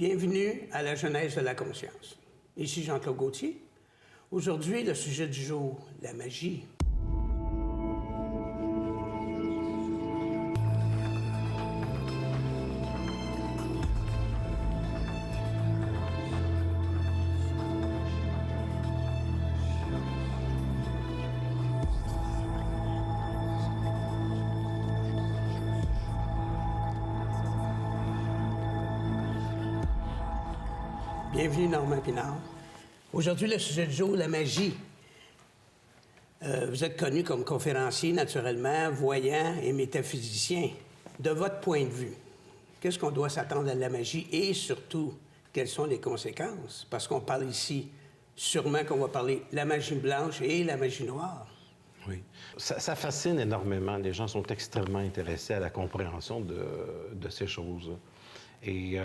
Bienvenue à la Genèse de la conscience. Ici Jean-Claude Gauthier. Aujourd'hui, le sujet du jour, la magie. Bienvenue, Normand Pinard. Aujourd'hui, le sujet du jour, la magie. Vous êtes connu comme conférencier, naturellement, voyant et métaphysicien. De votre point de vue, qu'est-ce qu'on doit s'attendre à la magie et surtout, quelles sont les conséquences? Parce qu'on parle ici, sûrement qu'on va parler de la magie blanche et la magie noire. Oui. Ça fascine énormément. Les gens sont extrêmement intéressés à la compréhension de ces choses. Et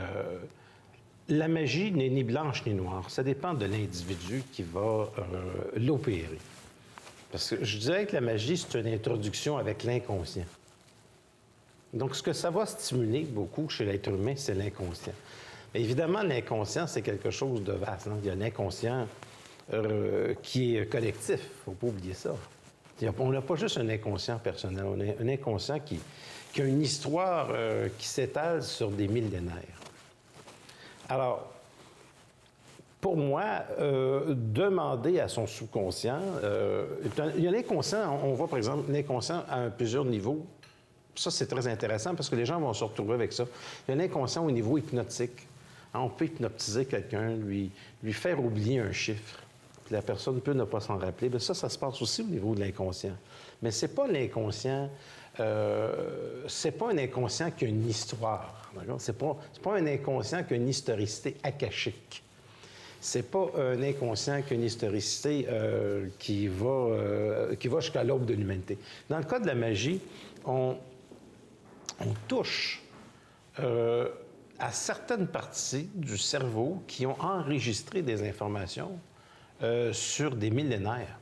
la magie n'est ni blanche ni noire. Ça dépend de l'individu qui va l'opérer. Parce que je dirais que la magie, c'est une introduction avec l'inconscient. Donc, ce que ça va stimuler beaucoup chez l'être humain, c'est l'inconscient. Mais évidemment, l'inconscient, c'est quelque chose de vaste. Il y a l'inconscient qui est collectif. Il ne faut pas oublier ça. On n'a pas juste un inconscient personnel. On a un inconscient qui a une histoire qui s'étale sur des millénaires. Alors, pour moi, demander à son sous-conscient, il y a l'inconscient, on voit par exemple l'inconscient à plusieurs niveaux. Ça, c'est très intéressant parce que les gens vont se retrouver avec ça. Il y a l'inconscient au niveau hypnotique. On peut hypnotiser quelqu'un, lui faire oublier un chiffre, puis la personne peut ne pas s'en rappeler. Bien, ça se passe aussi au niveau de l'inconscient. Mais c'est pas l'inconscient... c'est pas un inconscient qui a une histoire. C'est pas un inconscient qui a une historicité akashique. C'est pas un inconscient qui a une historicité qui va jusqu'à l'aube de l'humanité. Dans le cas de la magie, on touche à certaines parties du cerveau qui ont enregistré des informations sur des millénaires.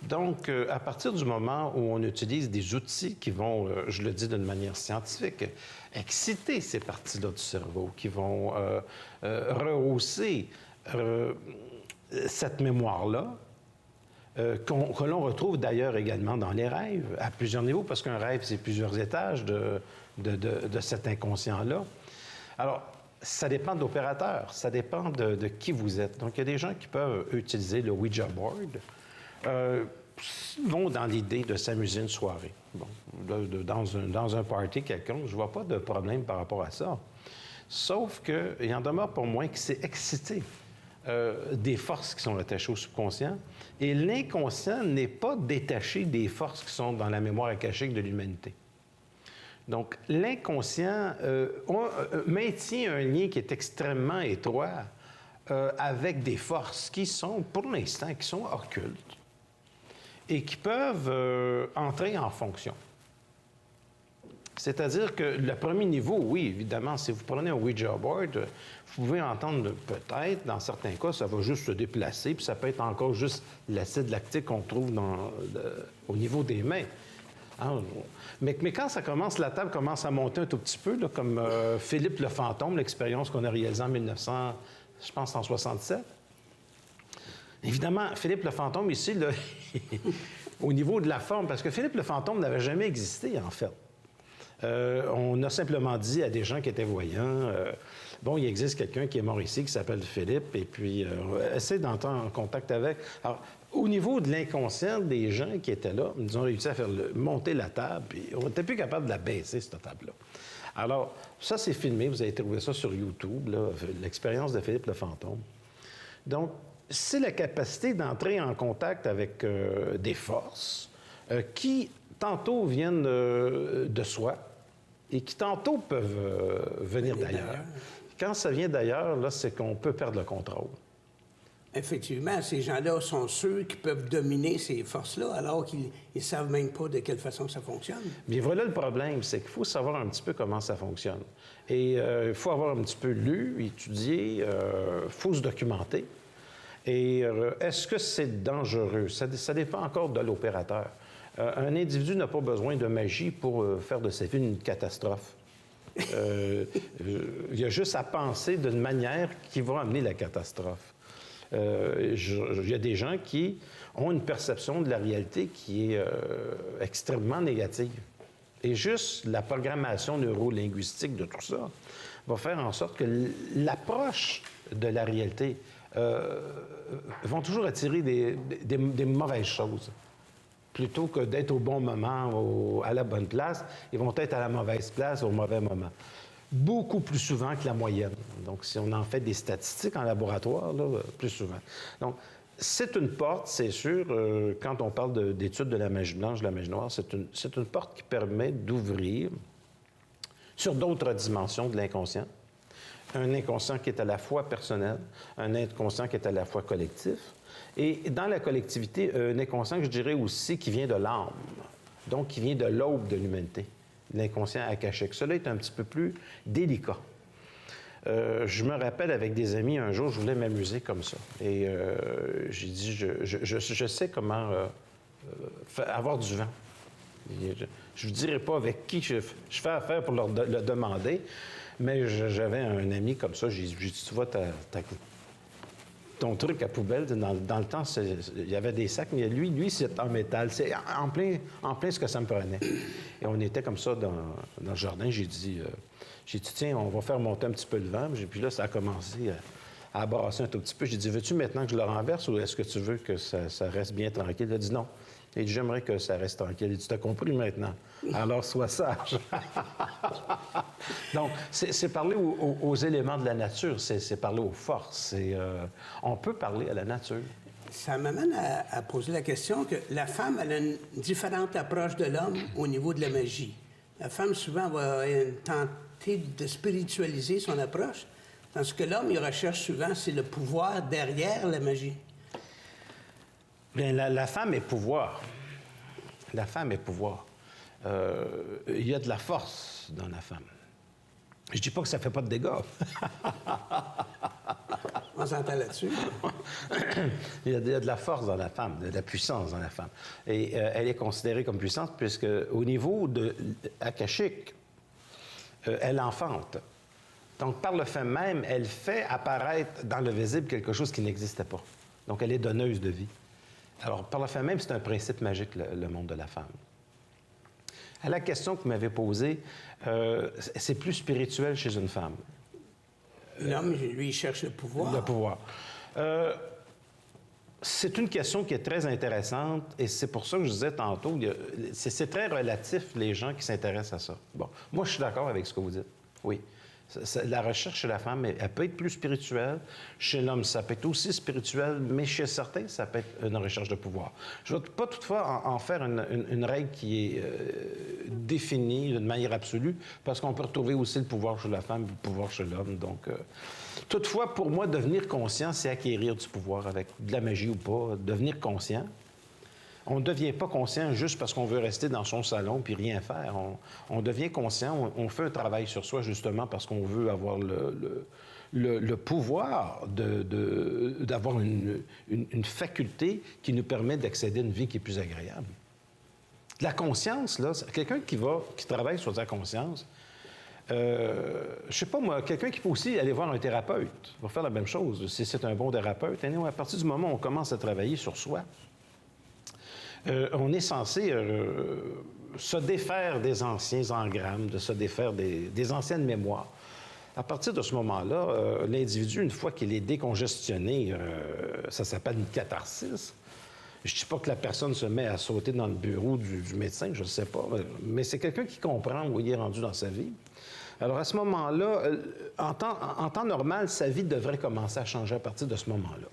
Donc, à partir du moment où on utilise des outils qui vont, je le dis d'une manière scientifique, exciter ces parties-là du cerveau, qui vont rehausser cette mémoire-là, que l'on retrouve d'ailleurs également dans les rêves, à plusieurs niveaux, parce qu'un rêve, c'est plusieurs étages de cet inconscient-là. Alors, ça dépend de l'opérateur, ça dépend de qui vous êtes. Donc, il y a des gens qui peuvent utiliser le Ouija board, vont dans l'idée de s'amuser une soirée. Bon, dans un party quelconque, je ne vois pas de problème par rapport à ça. Sauf qu'il en demeure pour moi que c'est excité des forces qui sont attachées au subconscient, et l'inconscient n'est pas détaché des forces qui sont dans la mémoire akashique de l'humanité. Donc, l'inconscient maintient un lien qui est extrêmement étroit avec des forces qui sont, pour l'instant, qui sont occultes et qui peuvent entrer en fonction. C'est-à-dire que le premier niveau, oui, évidemment, si vous prenez un Ouija board, vous pouvez entendre peut-être, dans certains cas, ça va juste se déplacer, puis ça peut être encore juste l'acide lactique qu'on trouve au niveau des mains. Hein? Mais quand ça commence, la table commence à monter un tout petit peu, là, comme Philippe le fantôme, l'expérience qu'on a réalisée en 1900, je pense en 67. Évidemment, Philippe le fantôme, ici, là, au niveau de la forme, parce que Philippe le fantôme n'avait jamais existé, en fait. On a simplement dit à des gens qui étaient voyants, bon, il existe quelqu'un qui est mort ici, qui s'appelle Philippe, et puis essaie d'entrer en contact avec. Alors, au niveau de l'inconscient des gens qui étaient là, ils ont réussi à faire monter la table, puis on n'était plus capable de la baisser, cette table-là. Alors, ça, c'est filmé, vous avez trouvé ça sur YouTube, là, l'expérience de Philippe le fantôme. Donc, c'est la capacité d'entrer en contact avec des forces qui, tantôt, viennent de soi et qui, tantôt, peuvent venir d'ailleurs. Quand ça vient d'ailleurs, là, c'est qu'on peut perdre le contrôle. Effectivement, ces gens-là sont ceux qui peuvent dominer ces forces-là, alors qu'ils ne savent même pas de quelle façon ça fonctionne. Bien, voilà le problème, c'est qu'il faut savoir un petit peu comment ça fonctionne. Et il faut avoir un petit peu lu, étudié, il faut se documenter. Et est-ce que c'est dangereux? Ça dépend encore de l'opérateur. Un individu n'a pas besoin de magie pour faire de sa vie une catastrophe. Il y a juste à penser d'une manière qui va amener la catastrophe. Il y a des gens qui ont une perception de la réalité qui est extrêmement négative. Et juste la programmation neurolinguistique de tout ça va faire en sorte que l'approche de la réalité vont toujours attirer des mauvaises choses. Plutôt que d'être au bon moment, à la bonne place, ils vont être à la mauvaise place au mauvais moment. Beaucoup plus souvent que la moyenne. Donc, si on en fait des statistiques en laboratoire, là, plus souvent. Donc, c'est une porte, c'est sûr, quand on parle d'études de la magie blanche, de la magie noire, c'est une porte qui permet d'ouvrir sur d'autres dimensions de l'inconscient. Un inconscient qui est à la fois personnel, un inconscient qui est à la fois collectif. Et dans la collectivité, un inconscient, je dirais aussi, qui vient de l'âme, donc qui vient de l'aube de l'humanité, l'inconscient akashique. Cela est un petit peu plus délicat. Je me rappelle avec des amis, un jour, je voulais m'amuser comme ça. Et j'ai dit, je sais comment avoir du vent. Je ne vous dirai pas avec qui je fais affaire pour le demander, mais j'avais un ami comme ça, j'ai dit, tu vois, ton truc à poubelle, dans le temps, il y avait des sacs, mais lui, c'est en métal. C'est en plein ce que ça me prenait. Et on était comme ça dans le jardin. J'ai dit, tiens, on va faire monter un petit peu le vent. Puis là, ça a commencé à brasser un tout petit peu. J'ai dit, veux-tu maintenant que je le renverse ou est-ce que tu veux que ça reste bien tranquille? Il a dit non. Il dit, j'aimerais que ça reste tranquille. Il dit, tu as compris maintenant. Alors, sois sage. Donc, c'est parler aux éléments de la nature, c'est parler aux forces. On peut parler à la nature. Ça m'amène à poser la question que la femme, elle a une différente approche de l'homme au niveau de la magie. La femme, souvent, va tenter de spiritualiser son approche, tandis que l'homme, il recherche souvent, c'est le pouvoir derrière la magie. Bien, la femme est pouvoir. La femme est pouvoir. Il y a de la force dans la femme. Je ne dis pas que ça ne fait pas de dégâts. On s'entend là-dessus. Il y a de la force dans la femme, de la puissance dans la femme. Et elle est considérée comme puissante puisque au niveau de akashique, elle enfante. Donc, par le fait même, elle fait apparaître dans le visible quelque chose qui n'existait pas. Donc, elle est donneuse de vie. Alors, par le fait même, c'est un principe magique, le monde de la femme. À la question que vous m'avez posée, c'est plus spirituel chez une femme. L'homme, lui, il cherche le pouvoir. Le pouvoir. C'est une question qui est très intéressante et c'est pour ça que je disais tantôt, c'est très relatif, les gens qui s'intéressent à ça. Bon, moi, je suis d'accord avec ce que vous dites. Oui. La recherche chez la femme, elle peut être plus spirituelle. Chez l'homme, ça peut être aussi spirituel, mais chez certains, ça peut être une recherche de pouvoir. Je ne vais pas toutefois en faire une règle qui est définie d'une manière absolue, parce qu'on peut retrouver aussi le pouvoir chez la femme et le pouvoir chez l'homme. Donc, toutefois, pour moi, devenir conscient, c'est acquérir du pouvoir avec de la magie ou pas. Devenir conscient. On ne devient pas conscient juste parce qu'on veut rester dans son salon puis rien faire. On devient conscient, on fait un travail sur soi justement parce qu'on veut avoir le pouvoir d'avoir une faculté qui nous permet d'accéder à une vie qui est plus agréable. La conscience, là, quelqu'un qui travaille sur sa conscience, je sais pas moi, quelqu'un qui peut aussi aller voir un thérapeute va faire la même chose. Si c'est un bon thérapeute, à partir du moment où on commence à travailler sur soi, on est censé se défaire des anciens engrammes, de se défaire des anciennes mémoires. À partir de ce moment-là, l'individu, une fois qu'il est décongestionné, ça s'appelle une catharsis. Je ne dis pas que la personne se met à sauter dans le bureau du médecin, je ne sais pas, mais c'est quelqu'un qui comprend où il est rendu dans sa vie. Alors, à ce moment-là, en temps normal, sa vie devrait commencer à changer à partir de ce moment-là.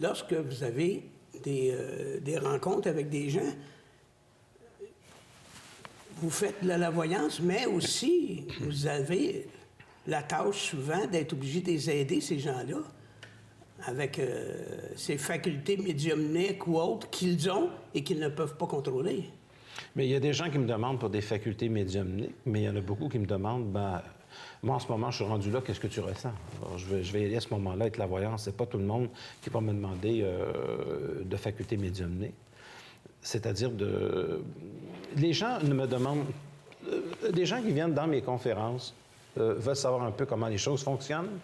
Lorsque vous avez des rencontres avec des gens, vous faites de la voyance, mais aussi, vous avez la tâche souvent d'être obligé de les aider, ces gens-là, avec ces facultés médiumniques ou autres qu'ils ont et qu'ils ne peuvent pas contrôler. Mais il y a des gens qui me demandent pour des facultés médiumniques, mais il y en a beaucoup qui me demandent, moi, en ce moment, je suis rendu là, qu'est-ce que tu ressens? Alors, je vais y aller à ce moment-là avec la voyance. C'est pas tout le monde qui va me demander de facultés médiumniques. C'est-à-dire les gens me demandent... des gens qui viennent dans mes conférences veulent savoir un peu comment les choses fonctionnent.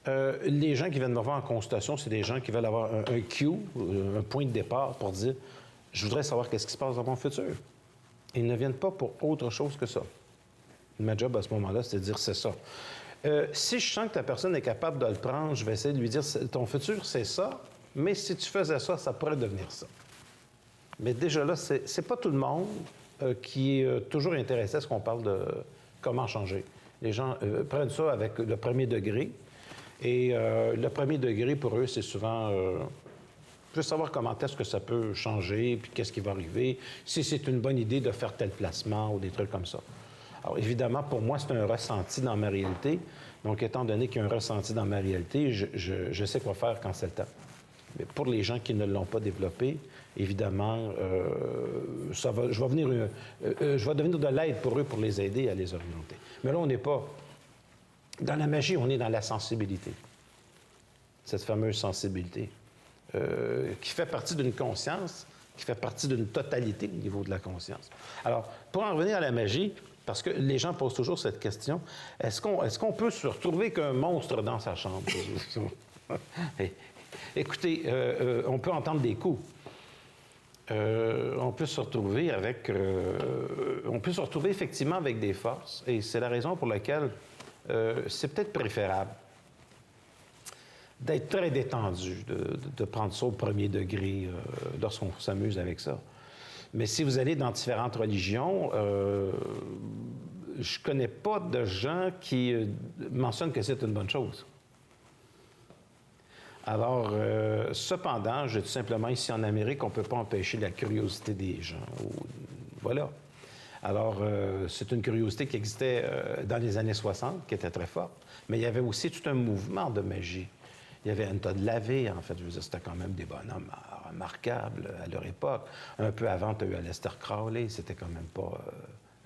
Les gens qui viennent me voir en consultation, c'est des gens qui veulent avoir un cue, un point de départ pour dire « je voudrais savoir qu'est-ce qui se passe dans mon futur ». Ils ne viennent pas pour autre chose que ça. Ma job à ce moment-là, c'est de dire « c'est ça ». Si je sens que la personne est capable de le prendre, je vais essayer de lui dire « ton futur, c'est ça, mais si tu faisais ça, ça pourrait devenir ça ». Mais déjà là, c'est pas tout le monde qui est toujours intéressé à ce qu'on parle de comment changer. Les gens prennent ça avec le premier degré. Et le premier degré, pour eux, c'est souvent juste savoir comment est-ce que ça peut changer, puis qu'est-ce qui va arriver, si c'est une bonne idée de faire tel placement ou des trucs comme ça. Alors, évidemment, pour moi, c'est un ressenti dans ma réalité. Donc, étant donné qu'il y a un ressenti dans ma réalité, je sais quoi faire quand c'est le temps. Mais pour les gens qui ne l'ont pas développé, évidemment, je vais devenir de l'aide pour eux pour les aider à les orienter. Mais là, on n'est pas... Dans la magie, on est dans la sensibilité. Cette fameuse sensibilité qui fait partie d'une conscience, qui fait partie d'une totalité au niveau de la conscience. Alors, pour en revenir à la magie, parce que les gens posent toujours cette question, est-ce qu'on peut se retrouver qu'un monstre dans sa chambre? Écoutez, on peut entendre des coups. On peut se retrouver effectivement avec des forces, et c'est la raison pour laquelle c'est peut-être préférable d'être très détendu, de prendre ça au premier degré lorsqu'on s'amuse avec ça. Mais si vous allez dans différentes religions, je connais pas de gens qui mentionnent que c'est une bonne chose. Alors, cependant, je dis simplement, ici en Amérique, on ne peut pas empêcher la curiosité des gens. Voilà. Alors, c'est une curiosité qui existait dans les années 60, qui était très forte, mais il y avait aussi tout un mouvement de magie. Il y avait Anton LaVey, en fait, je veux dire, c'était quand même des bonhommes remarquables à leur époque. Un peu avant, tu as eu Aleister Crowley, c'était quand même pas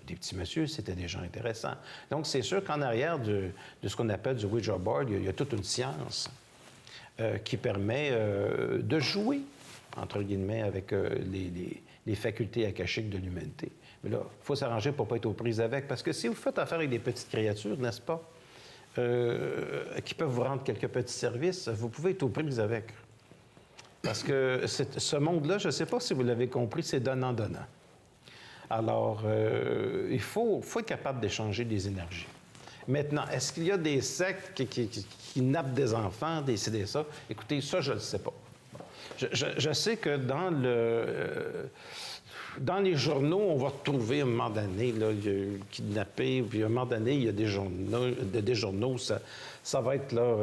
des petits messieurs, c'était des gens intéressants. Donc, c'est sûr qu'en arrière de ce qu'on appelle du Ouija board, il y a toute une science qui permet de jouer, entre guillemets, avec les facultés akashiques de l'humanité. Mais là, il faut s'arranger pour ne pas être aux prises avec, parce que si vous faites affaire avec des petites créatures, n'est-ce pas, qui peuvent vous rendre quelques petits services, vous pouvez être aux prises avec. Parce que ce monde-là, je ne sais pas si vous l'avez compris, c'est donnant-donnant. Alors, il faut être capable d'échanger des énergies. Maintenant, est-ce qu'il y a des sectes qui nappent des enfants, des ci, des ça? Écoutez, ça, je ne le sais pas. Je sais que dans les journaux, on va trouver à un moment donné, là, kidnappé, puis à un moment donné, il y a des journaux, ça va être là,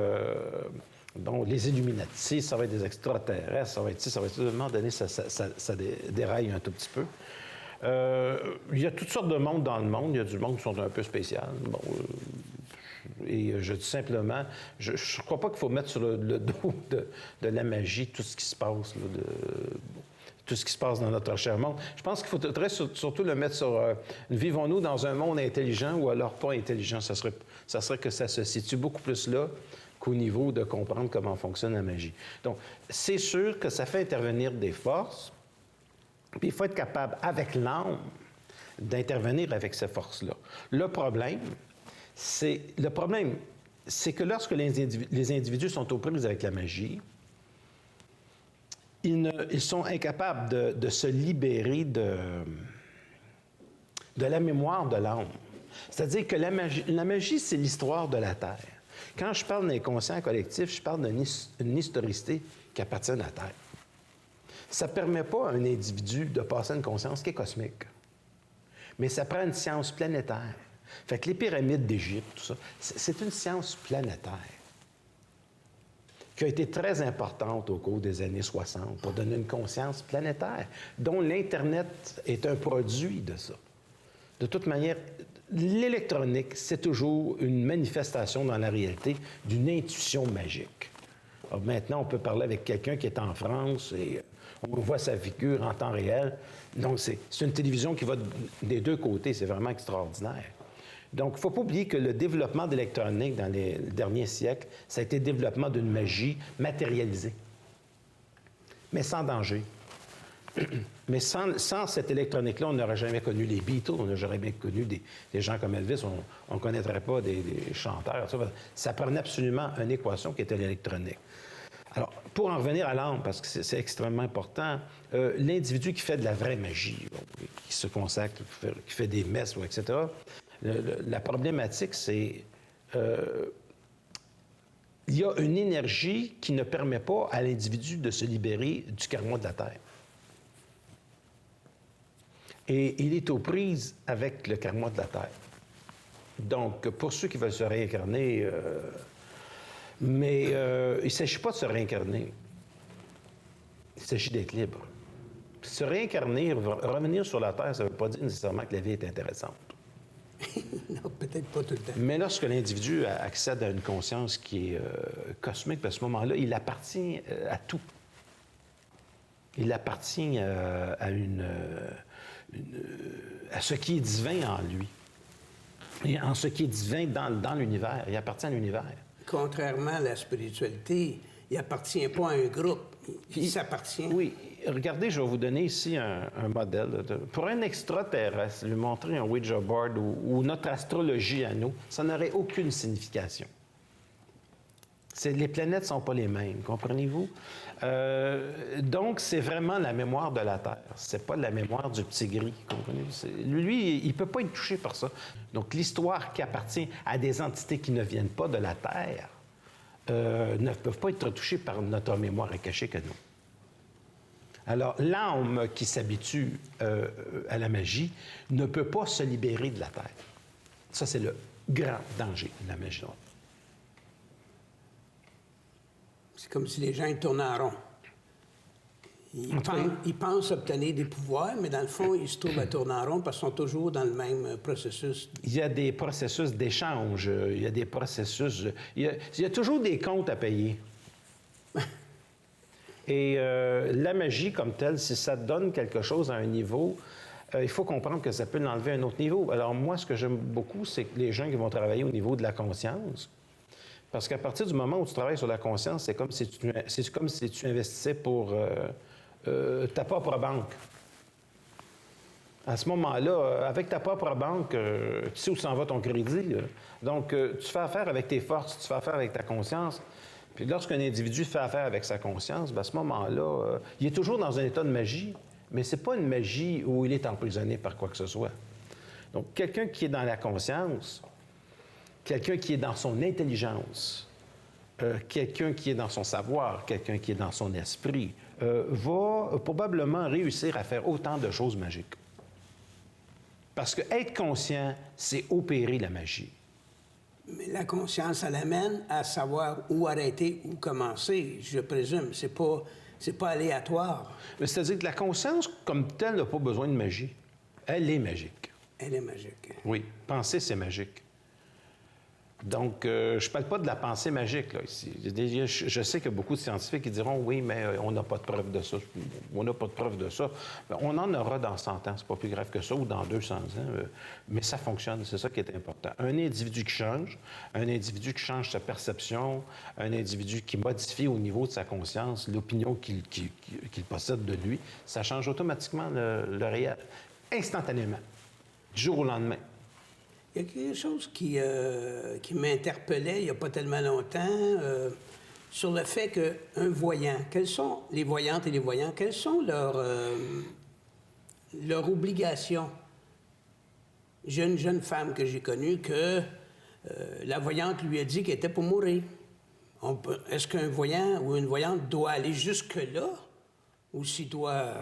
les Illuminati, ça va être des extraterrestres, ça va être ci, ça va être ça. À un moment donné, ça déraille un tout petit peu. Il y a toutes sortes de mondes dans le monde. Il y a du monde qui sont un peu spécial. Bon, et je dis simplement, je ne crois pas qu'il faut mettre sur le dos de la magie tout ce qui se passe, là, tout ce qui se passe dans notre cher monde. Je pense qu'il faudrait surtout le mettre sur vivons-nous dans un monde intelligent ou alors pas intelligent. Ça serait que ça se situe beaucoup plus là qu'au niveau de comprendre comment fonctionne la magie. Donc, c'est sûr que ça fait intervenir des forces. Puis il faut être capable, avec l'âme, d'intervenir avec ces forces-là. Le problème, c'est que lorsque les individus sont aux prises avec la magie, ils sont incapables de se libérer de la mémoire de l'âme. C'est-à-dire que la magie, c'est l'histoire de la Terre. Quand je parle d'inconscient collectif, je parle d'une historicité qui appartient à la Terre. Ça ne permet pas à un individu de passer à une conscience qui est cosmique. Mais ça prend une science planétaire. Fait que les pyramides d'Égypte, tout ça, c'est une science planétaire qui a été très importante au cours des années 60 pour donner une conscience planétaire, dont l'Internet est un produit de ça. De toute manière, l'électronique, c'est toujours une manifestation dans la réalité d'une intuition magique. Alors maintenant, on peut parler avec quelqu'un qui est en France et on voit sa figure en temps réel. Donc, c'est une télévision qui va des deux côtés. C'est vraiment extraordinaire. Donc, il ne faut pas oublier que le développement de l'électronique dans les derniers siècles, ça a été le développement d'une magie matérialisée, mais sans danger. Mais sans cette électronique-là, on n'aurait jamais connu les Beatles, on n'aurait jamais connu des gens comme Elvis, on ne connaîtrait pas des chanteurs. Ça prenait absolument une équation qui était l'électronique. Alors, pour en revenir à l'âme, parce que c'est extrêmement important, l'individu qui fait de la vraie magie, qui se consacre, qui fait des messes, etc., la problématique, c'est il y a une énergie qui ne permet pas à l'individu de se libérer du karma de la Terre. Et il est aux prises avec le karma de la Terre. Donc, pour ceux qui veulent se réincarner, il ne s'agit pas de se réincarner. Il s'agit d'être libre. Se réincarner, revenir sur la Terre, ça ne veut pas dire nécessairement que la vie est intéressante. Non, peut-être pas tout le temps. Mais lorsque l'individu accède à une conscience qui est cosmique, à ce moment-là, il appartient à tout. Il appartient à ce qui est divin en lui. Et en ce qui est divin dans l'univers. Il appartient à l'univers. Contrairement à la spiritualité, il n'appartient pas à un groupe. Il s'appartient. Oui. Regardez, je vais vous donner ici un modèle. Pour un extraterrestre, lui montrer un Ouija board ou notre astrologie à nous, ça n'aurait aucune signification. Les planètes ne sont pas les mêmes, comprenez-vous? Donc, c'est vraiment la mémoire de la Terre. C'est pas la mémoire du petit gris, comprenez-vous? Lui, il ne peut pas être touché par ça. Donc, l'histoire qui appartient à des entités qui ne viennent pas de la Terre ne peuvent pas être touchées par notre mémoire cachée que nous. Alors, l'âme qui s'habitue à la magie ne peut pas se libérer de la Terre. Ça, c'est le grand danger de la magie. C'est comme si les gens tournaient en rond. Ils pensent obtenir des pouvoirs, mais dans le fond, ils se trouvent à tourner en rond parce qu'ils sont toujours dans le même processus. Il y a des processus d'échange, il y a des processus... Il y a toujours des comptes à payer. Et la magie comme telle, si ça donne quelque chose à un niveau, il faut comprendre que ça peut l'enlever à un autre niveau. Alors moi, ce que j'aime beaucoup, c'est que les gens qui vont travailler au niveau de la conscience, parce qu'à partir du moment où tu travailles sur la conscience, c'est comme si tu investissais pour ta propre banque. À ce moment-là, avec ta propre banque, tu sais où s'en va ton crédit. Donc, tu fais affaire avec tes forces, tu fais affaire avec ta conscience. Puis lorsqu'un individu fait affaire avec sa conscience, bien, à ce moment-là, il est toujours dans un état de magie, mais ce n'est pas une magie où il est emprisonné par quoi que ce soit. Donc, quelqu'un qui est dans la conscience, quelqu'un qui est dans son intelligence, quelqu'un qui est dans son savoir, quelqu'un qui est dans son esprit, va probablement réussir à faire autant de choses magiques. Parce que être conscient, c'est opérer la magie. Mais la conscience, ça l'amène à savoir où arrêter, où commencer, je présume. C'est pas aléatoire. Mais c'est-à-dire que la conscience, comme telle, n'a pas besoin de magie. Elle est magique. Elle est magique. Oui. Penser, c'est magique. Donc, je ne parle pas de la pensée magique, là, ici. Je sais qu'il y a beaucoup de scientifiques qui diront « Oui, mais on n'a pas de preuve de ça. On n'a pas de preuve de ça. » On en aura dans 100 ans. C'est pas plus grave que ça, ou dans 200 ans. Mais ça fonctionne. C'est ça qui est important. Un individu qui change sa perception, un individu qui modifie au niveau de sa conscience l'opinion qu'il possède de lui, ça change automatiquement le réel, instantanément, du jour au lendemain. Il y a quelque chose qui m'interpellait il n'y a pas tellement longtemps sur le fait qu'un voyant, quelles sont les voyantes et les voyants, quelles sont leurs obligations? J'ai une jeune femme que j'ai connue que la voyante lui a dit qu'elle était pour mourir. Est-ce qu'un voyant ou une voyante doit aller jusque-là ou s'il doit...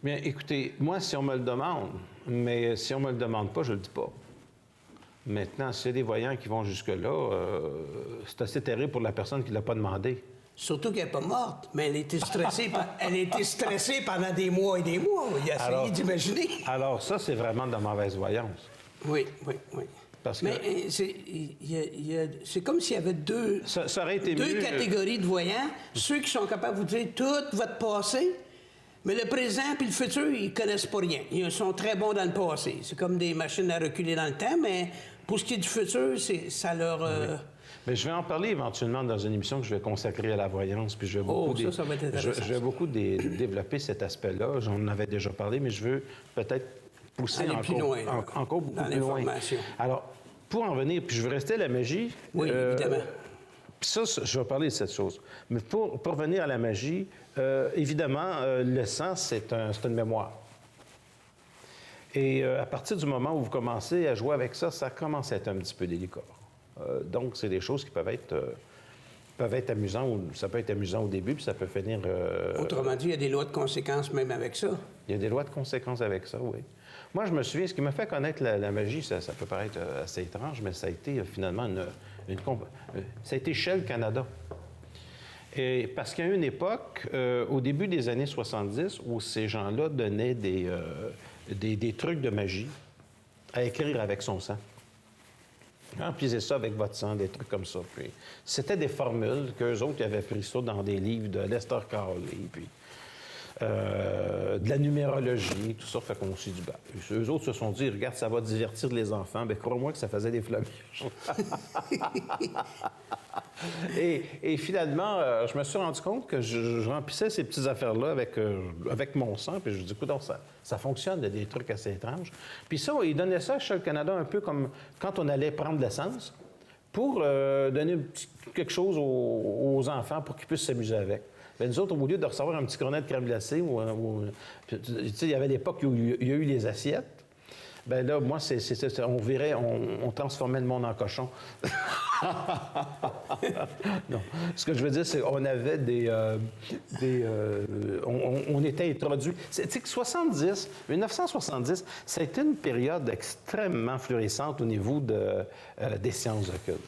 Bien, écoutez, moi, si on me le demande, mais si on ne me le demande pas, je ne le dis pas. Maintenant, s'il y a des voyants qui vont jusque-là, c'est assez terrible pour la personne qui ne l'a pas demandé. Surtout qu'elle n'est pas morte, mais elle a été stressée, elle a été stressée pendant des mois et des mois. Il a essayé d'imaginer. Alors ça, c'est vraiment de la mauvaise voyance. Oui. Parce que... Mais c'est comme s'il y avait deux catégories de voyants. Ceux qui sont capables de vous dire tout votre passé, mais le présent puis le futur, ils ne connaissent pas rien. Ils sont très bons dans le passé. C'est comme des machines à reculer dans le temps, mais Pour ce qui est du futur, ça leur... Mais je vais en parler éventuellement dans une émission que je vais consacrer à la voyance, puis je vais beaucoup, ça va être intéressant. je vais beaucoup développer cet aspect-là. J'en avais déjà parlé, mais je veux peut-être pousser aller plus loin, encore beaucoup dans plus loin. Alors, pour en venir, puis je veux rester à la magie. Oui, évidemment. Puis ça, je vais parler de cette chose. Mais pour revenir à la magie, évidemment, le sang, c'est une mémoire. Et à partir du moment où vous commencez à jouer avec ça, ça commence à être un petit peu délicat. Donc, c'est des choses qui peuvent être amusantes, ou ça peut être amusant au début, puis ça peut finir... Autrement dit, il y a des lois de conséquences même avec ça. Il y a des lois de conséquences avec ça, oui. Moi, je me souviens, ce qui m'a fait connaître la magie, ça peut paraître assez étrange, mais ça a été finalement ça a été Shell Canada. Et parce qu'il y a eu une époque, au début des années 70, où ces gens-là donnaient des trucs de magie à écrire avec son sang. Remplissez ça avec votre sang, des trucs comme ça. Puis, c'était des formules qu'eux autres avaient pris ça dans des livres de Lester Crowley, puis de la numérologie, tout ça. Fait qu'on s'est dit, ben, eux autres se sont dit, regarde, ça va divertir les enfants. Bien, crois-moi que ça faisait des flamèches. Et finalement, je me suis rendu compte que je remplissais ces petites affaires-là avec mon sang, puis je me dis, écoute, ça fonctionne, il y a des trucs assez étranges. Puis ça, ils donnaient ça à Shell Canada un peu comme quand on allait prendre l'essence pour donner quelque chose aux enfants pour qu'ils puissent s'amuser avec. Bien, nous autres, au lieu de recevoir un petit cornet de crème glacée, tu sais, il y avait l'époque où il y a eu les assiettes. Bien là, moi, on transformait le monde en cochon. Non. Ce que je veux dire, c'est qu'on avait on était introduits. Tu sais que 1970, ça a été une période extrêmement florissante au niveau des sciences occultes,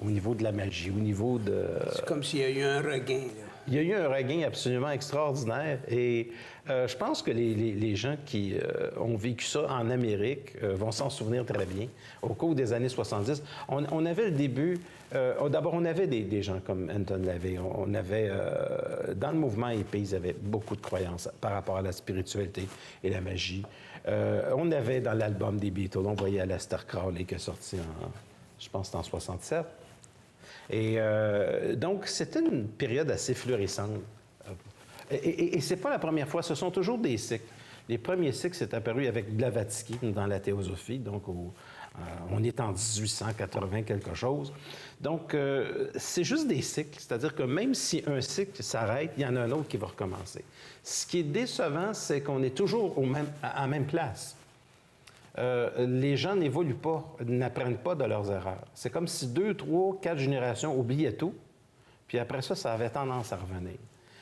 au niveau de la magie, au niveau de... C'est comme s'il y a eu un regain, là. Il y a eu un regain absolument extraordinaire et je pense que les gens qui ont vécu ça en Amérique vont s'en souvenir très bien. Au cours des années 70, on avait le début... D'abord, on avait des gens comme Anton LaVey. On avait... dans le mouvement hippie, ils avaient beaucoup de croyances par rapport à la spiritualité et la magie. On avait dans l'album des Beatles, on voyait Aleister Crowley qui est sorti je pense, en 67. Et donc, c'était une période assez florissante. Et c'est pas la première fois, ce sont toujours des cycles. Les premiers cycles, c'est apparu avec Blavatsky dans la théosophie, donc on est en 1880 quelque chose. Donc, c'est juste des cycles, c'est-à-dire que même si un cycle s'arrête, il y en a un autre qui va recommencer. Ce qui est décevant, c'est qu'on est toujours à la même place. Les gens n'évoluent pas, n'apprennent pas de leurs erreurs. C'est comme si 2, 3, 4 générations oubliaient tout, puis après ça, ça avait tendance à revenir.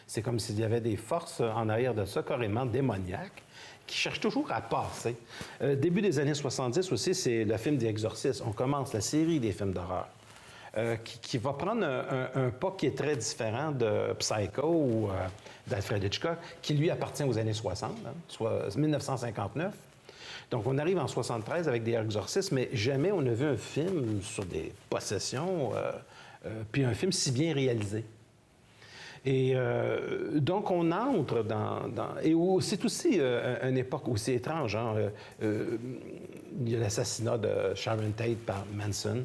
C'est comme s'il y avait des forces en arrière de ça, carrément démoniaques, qui cherchent toujours à passer. Début des années 70 aussi, c'est le film des Exorcistes. On commence la série des films d'horreur, qui va prendre un pas qui est très différent de Psycho ou d'Alfred Hitchcock, qui lui appartient aux années 60, soit 1959. Donc, on arrive en 73 avec des exorcistes, mais jamais on a vu un film sur des possessions, puis un film si bien réalisé. Et donc, on entre et c'est aussi une époque aussi étrange. Hein? Il y a l'assassinat de Sharon Tate par Manson.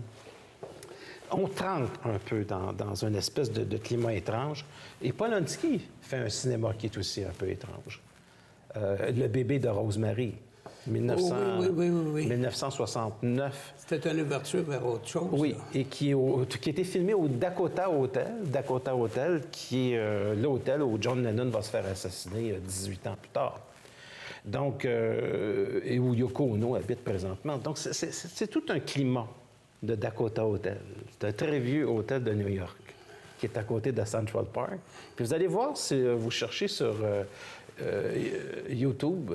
On trempe un peu dans une espèce de climat étrange. Et Polanski fait un cinéma qui est aussi un peu étrange. Le bébé de Rosemary. 1969. C'était une ouverture vers autre chose. Oui, là. et qui a été filmé au Dakota Hotel, qui est l'hôtel où John Lennon va se faire assassiner 18 ans plus tard. Donc, et où Yoko Ono habite présentement. Donc, c'est tout un climat de Dakota Hotel. C'est un très vieux hôtel de New York qui est à côté de Central Park. Puis vous allez voir, si vous cherchez sur... YouTube,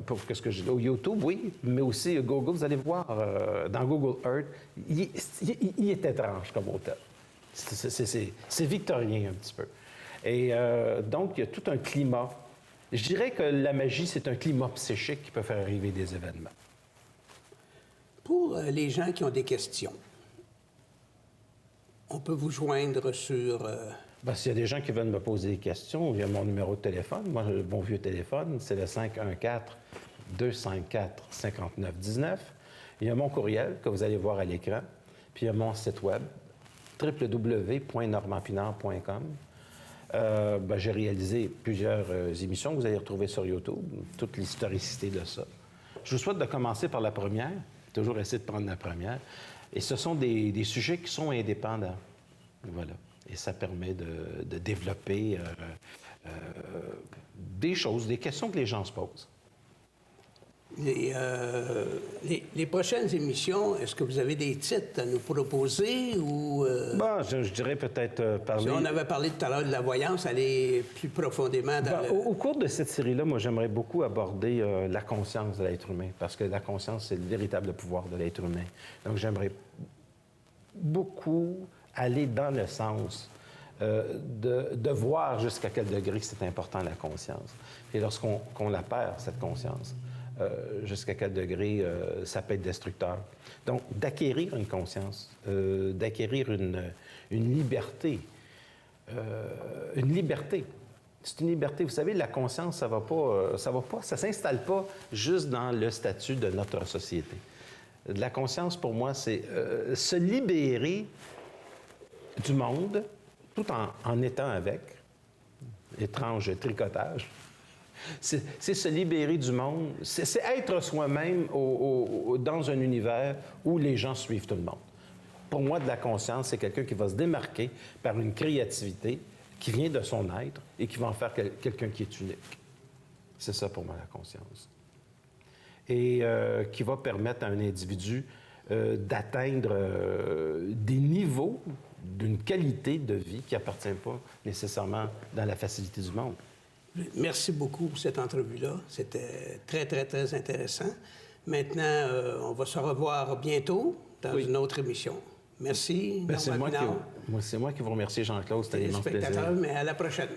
pour qu'est-ce que je dis? YouTube, oui, mais aussi Google, vous allez voir dans Google Earth, il est étrange comme hôtel. C'est victorien un petit peu. Et donc, il y a tout un climat. Je dirais que la magie, c'est un climat psychique qui peut faire arriver des événements. Pour les gens qui ont des questions, on peut vous joindre sur... Bien, s'il y a des gens qui veulent me poser des questions, il y a mon numéro de téléphone. Moi, le bon vieux téléphone, c'est le 514-254-5919. Il y a mon courriel que vous allez voir à l'écran, puis il y a mon site web, www.normandpinard.com. J'ai réalisé plusieurs émissions que vous allez retrouver sur YouTube, toute l'historicité de ça. Je vous souhaite de commencer par la première, toujours essayer de prendre la première. Et ce sont des sujets qui sont indépendants. Voilà. Et ça permet de développer des choses, des questions que les gens se posent. Les prochaines émissions, est-ce que vous avez des titres à nous proposer ou... Je dirais peut-être parler... On avait parlé tout à l'heure de la voyance, aller plus profondément dans Au cours de cette série-là, moi, j'aimerais beaucoup aborder la conscience de l'être humain, parce que la conscience, c'est le véritable pouvoir de l'être humain. Donc, j'aimerais beaucoup aller dans le sens de voir jusqu'à quel degré c'est important, la conscience. Et lorsqu'on la perd, cette conscience, jusqu'à quel degré ça peut être destructeur. Donc, d'acquérir une conscience, d'acquérir une liberté. Une liberté. C'est une liberté. Vous savez, la conscience, ça s'installe pas juste dans le statut de notre société. La conscience, pour moi, c'est se libérer du monde tout en étant avec. Étrange tricotage. C'est se libérer du monde, c'est être soi-même dans un univers où les gens suivent tout le monde. Pour moi, de la conscience, c'est quelqu'un qui va se démarquer par une créativité qui vient de son être et qui va en faire quelqu'un qui est unique. C'est ça pour moi, la conscience. Et qui va permettre à un individu d'atteindre des niveaux d'une qualité de vie qui n'appartient pas nécessairement dans la facilité du monde. Merci beaucoup pour cette entrevue-là. C'était très, très, très intéressant. Maintenant, on va se revoir bientôt dans une autre émission. Merci. C'est moi qui vous remercie, Jean-Claude. C'était un immense plaisir. Mais à la prochaine.